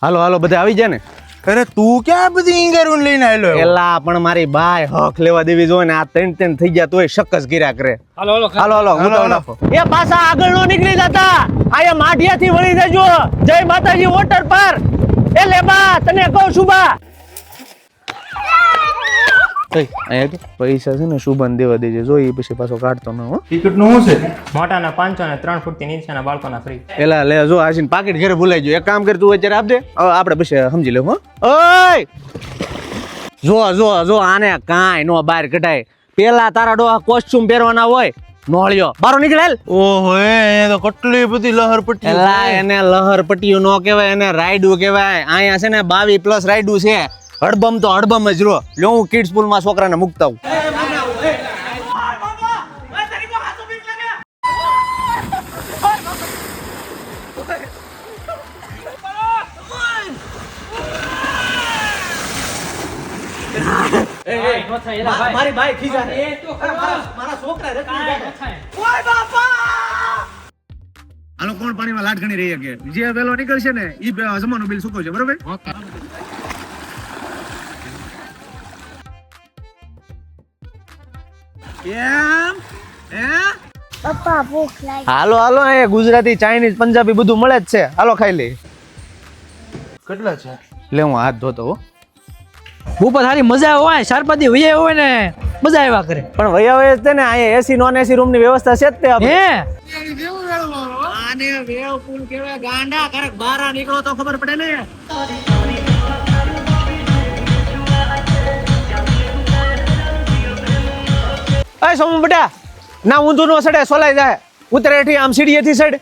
હાલો હાલો બધા આવી જાય ને. અરે તું ક્યાં બધી ઈંગેરું લઈને આવેલો એલા પણ મારી બાય હક લેવા દેવી જોઈએ ને આ ત્રણ થઈ ગયા તોય શકસ ગીરા કરે. હાલો હાલો હાલો હાલો હું તો નાખો. એ પાછા આગળ નો નીકળી જતા આયા માઢિયાથી વળી જજો. જય માતાજી વોટર પર. એ લે બા તને કહું છું બા. અહીંયા પૈસા છે ને શુભન દેવા દેજે જો એ પછી પાછો કાઢતો ન હો. ટિકિટ નું શું છે? મોટાના 500 ને 3 ફૂટથી નીચેના બાળકોના ફ્રી. એલા લે જો આશીન પાકીટ ઘરે ભૂલાઈ ગયો. એક કામ કર તું અત્યારે આપ દે આપણે પછી સમજી લેવું હો. ઓય જો જો જો આને કાંઈ નો બહાર કઢાય. પેલા તારા ડોહા કોસ્ચ્યુમ પહેરવાના હોય નોળિયો બારો નીકળેલ. ઓહો એ તો કેટલી બધી લહરપટ્ટી. એલા એને લહરપટ્ટીઓ નો કહેવાય એને રાયડું કહેવાય. અહીંયા છે ને 22+ રાયડું છે. હડબમ તો હડબમ જ રો. લ્યો હું કિડ સ્કૂલમાં છોકરાને મૂકતા હું. મારી ભાઈ ખીજા મારા છોકરા ઓય બાપા. હાલો કોણ પાણીમાં લાટ ગણી રહી કે જે વેલો નીકળશે ને ઈ જમાનું બિલ સુકો છે બરોબર. કેમ પપ્પા ભૂખ લાગી. હાલો હાલો એ ગુજરાતી ચાઇનીઝ પંજાબી બધું મળે જ છે. હાલો ખાઈ લે. કેટલા છે? લે હું હાથ ધોતો હો. ઉપર સારી મજા હોય શારપતિ વૈયા હોય ને મજા આવ્યા કરે. પણ વૈયા છે ને અહીંયા એસી નોન એસી રૂમ ની વ્યવસ્થા છે જ તે આપણે. આને વેવ પુલ કેવાય ગાંડા કરક બહાર નીકળો તો ખબર પડે ને. અય સોમુ બેટા ના ઊંધું નો સડે સોલાઈ જાય. ઉતરે હેઠી આમ સીડીએથી સડ.